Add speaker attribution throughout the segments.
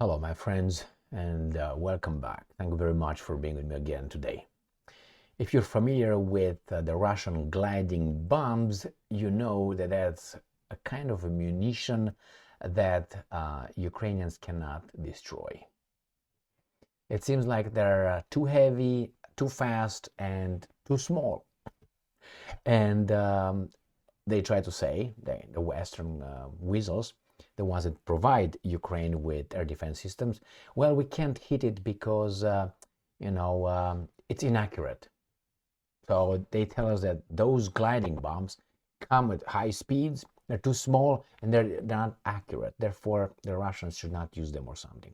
Speaker 1: Hello, my friends, and welcome back. Thank you very much for being with me again today. If you're familiar with the Russian gliding bombs, you know that that's a kind of a munition that Ukrainians cannot destroy. It seems like they're too heavy, too fast, and too small. And they try to say, the Western weasels, the ones that provide Ukraine with air defense systems, well, we can't hit it because, it's inaccurate. So they tell us that those gliding bombs come at high speeds, they're too small, and they're not accurate. Therefore, the Russians should not use them or something.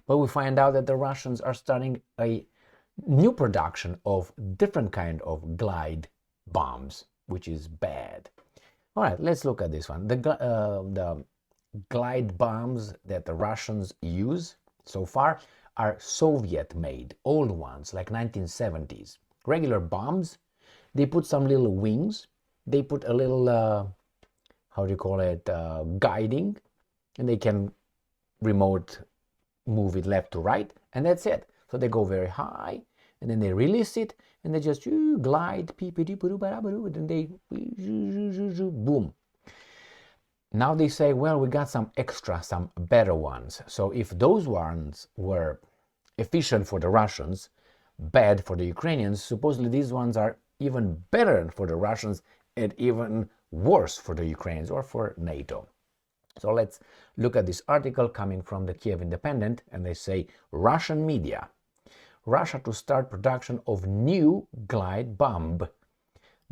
Speaker 1: But we find out that the Russians are starting a new production of different kind of glide bombs, which is bad. All right, let's look at this one. The glide bombs that the Russians use so far are Soviet-made, old ones, like 1970s. Regular bombs, they put some little wings, they put a little, how do you call it, guiding, and they can remote move it left to right, and that's it. So they go very high, and then they release it, and they just glide, and they boom. Now they say, well, we got some extra, some better ones. So if those ones were efficient for the Russians, bad for the Ukrainians, supposedly these ones are even better for the Russians and even worse for the Ukrainians or for NATO. So let's look at this article coming from the Kiev Independent, and they say, Russian media, Russia to start production of new glide bomb,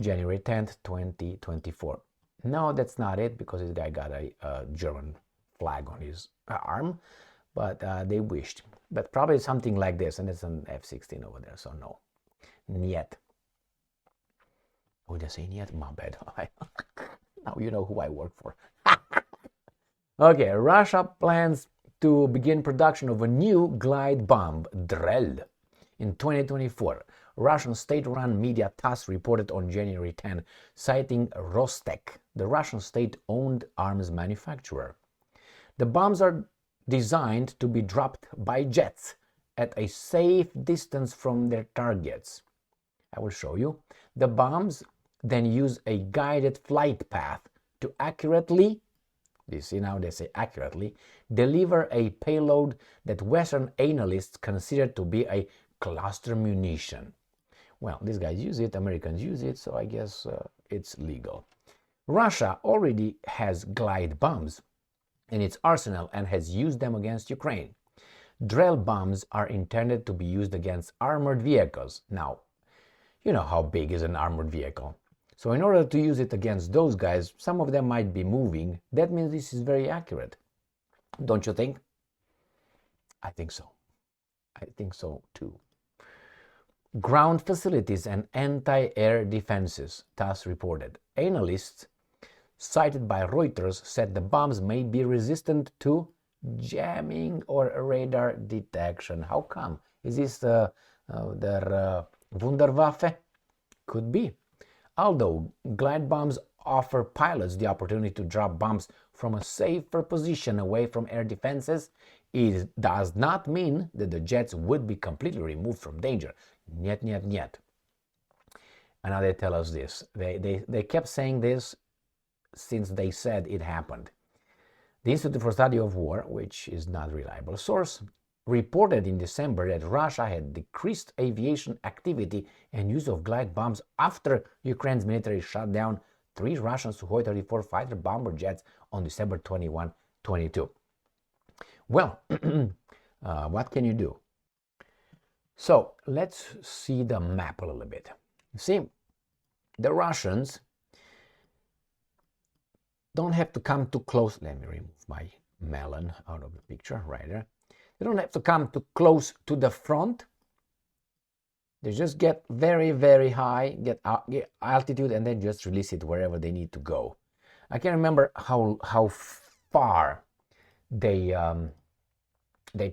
Speaker 1: January 10th, 2024. No, that's not it, because this guy got a German flag on his arm, but they wished. But probably something like this, and it's an F-16 over there, so no. Niet. Oh, did I say niet? My bad. Now you know who I work for. Okay, Russia plans to begin production of a new glide bomb, Drel, in 2024. Russian state-run media TASS reported on January 10, citing Rostec, the Russian state-owned arms manufacturer. The bombs are designed to be dropped by jets at a safe distance from their targets. I will show you. The bombs then use a guided flight path to accurately, you see now they say accurately, deliver a payload that Western analysts consider to be a cluster munition. Well, these guys use it, Americans use it, so I guess it's legal. Russia already has glide bombs in its arsenal and has used them against Ukraine. Drel bombs are intended to be used against armored vehicles. Now, you know how big is an armored vehicle. So in order to use it against those guys, some of them might be moving. That means this is very accurate. Don't you think? I think so. I think so too. Ground facilities and anti-air defenses, TASS reported. Analysts cited by Reuters said the bombs may be resistant to jamming or radar detection. How come? Is this their Wunderwaffe? Could be. Although glide bombs offer pilots the opportunity to drop bombs from a safer position away from air defenses, it does not mean that the jets would be completely removed from danger. Niet, niet, niet. And now they tell us this. They kept saying this since they said it happened. The Institute for Study of War, which is not a reliable source, reported in December that Russia had decreased aviation activity and use of glide bombs after Ukraine's military shot down 3 Russian Sukhoi-34 fighter bomber jets on December 21, 22. Well, what can you do? So let's see the map a little bit. See, the Russians don't have to come too close. Let me remove my melon out of the picture right there. They don't have to come too close to the front. They just get very, very high, get altitude, and then just release it wherever they need to go. I can't remember how far they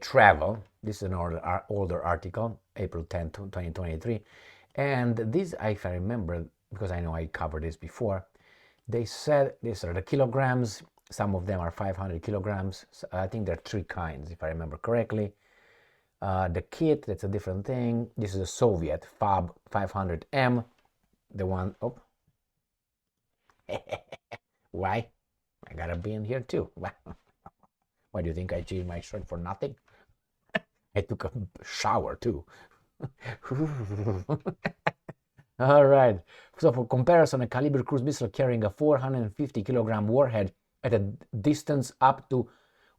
Speaker 1: travel. This is an older article, April 10, 2023. And this, if I remember, because I know I covered this before, they said these are the kilograms Some of them are 500 kilograms. So I think there are three kinds, if I remember correctly. The kit, that's a different thing. This is a Soviet FAB 500M. The one, oh, why? I gotta be in here too. Why do you think I changed my shirt for nothing? I took a shower too. All right. So for comparison, a caliber cruise missile carrying a 450 kilogram warhead at a distance up to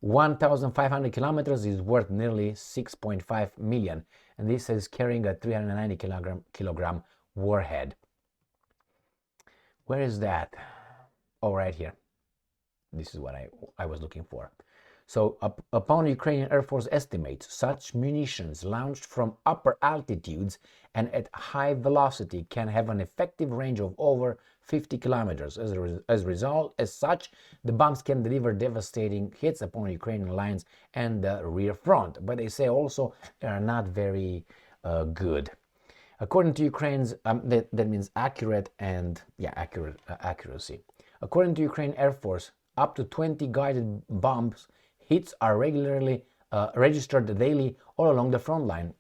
Speaker 1: 1,500 kilometers is worth nearly 6.5 million. And this is carrying a 390 kilogram warhead. Where is that? Oh, right here. This is what I was looking for. So upon Ukrainian Air Force estimates, such munitions launched from upper altitudes and at high velocity can have an effective range of over 50 kilometers. As a result, as such, the bombs can deliver devastating hits upon Ukrainian lines and the rear front. But they say also they are not very good. According to Ukraine's, that means accurate and, accuracy. According to Ukraine Air Force, up to 20 guided bombs hits are regularly registered daily all along the front line,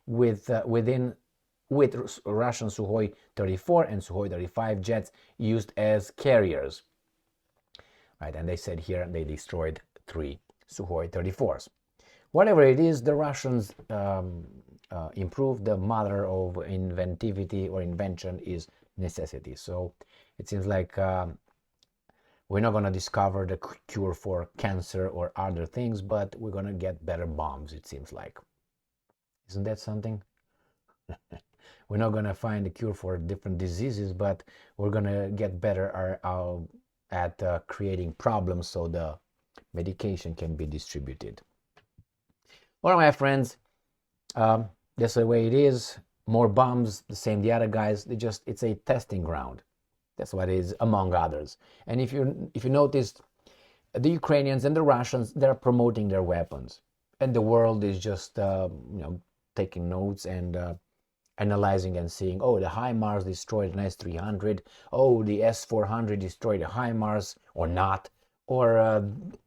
Speaker 1: with Russian Sukhoi 34 and Sukhoi 35 jets used as carriers. Right, and they said here they destroyed 3 Sukhoi 34s. Whatever it is, the Russians improved. The mother of inventivity or invention is necessity. So it seems like we're not going to discover the cure for cancer or other things, but we're going to get better bombs, it seems like. Isn't that something? We're not going to find a cure for different diseases, but we're going to get better at creating problems so the medication can be distributed. All right, my friends, that's the way it is. More bombs, the same the other guys. It's a testing ground. That's what it is, among others. And if you noticed, the Ukrainians and the Russians, they're promoting their weapons, and the world is just taking notes and analyzing and seeing, oh, the HIMARS destroyed an S-300, oh, the S-400 destroyed a HIMARS or not, or a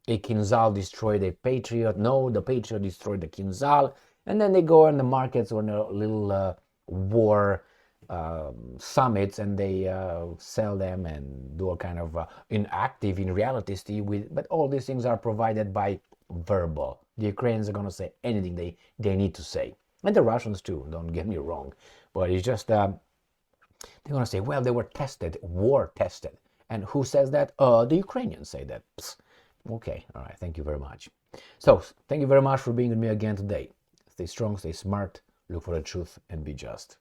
Speaker 1: Kinzhal destroyed a Patriot. No, the Patriot destroyed the Kinzhal, and then they go on the markets on a little war summits, and they sell them and do all kind of inactive in reality with. But all these things are provided by verbal. The Ukrainians are going to say anything they need to say, and the Russians too, don't get me wrong, but it's just they're going to say, well, they were tested, war tested. And who says that? The Ukrainians say that. Psst. Okay, all right, thank you very much. So thank you very much for being with me again today. Stay strong, stay smart, look for the truth, and be just.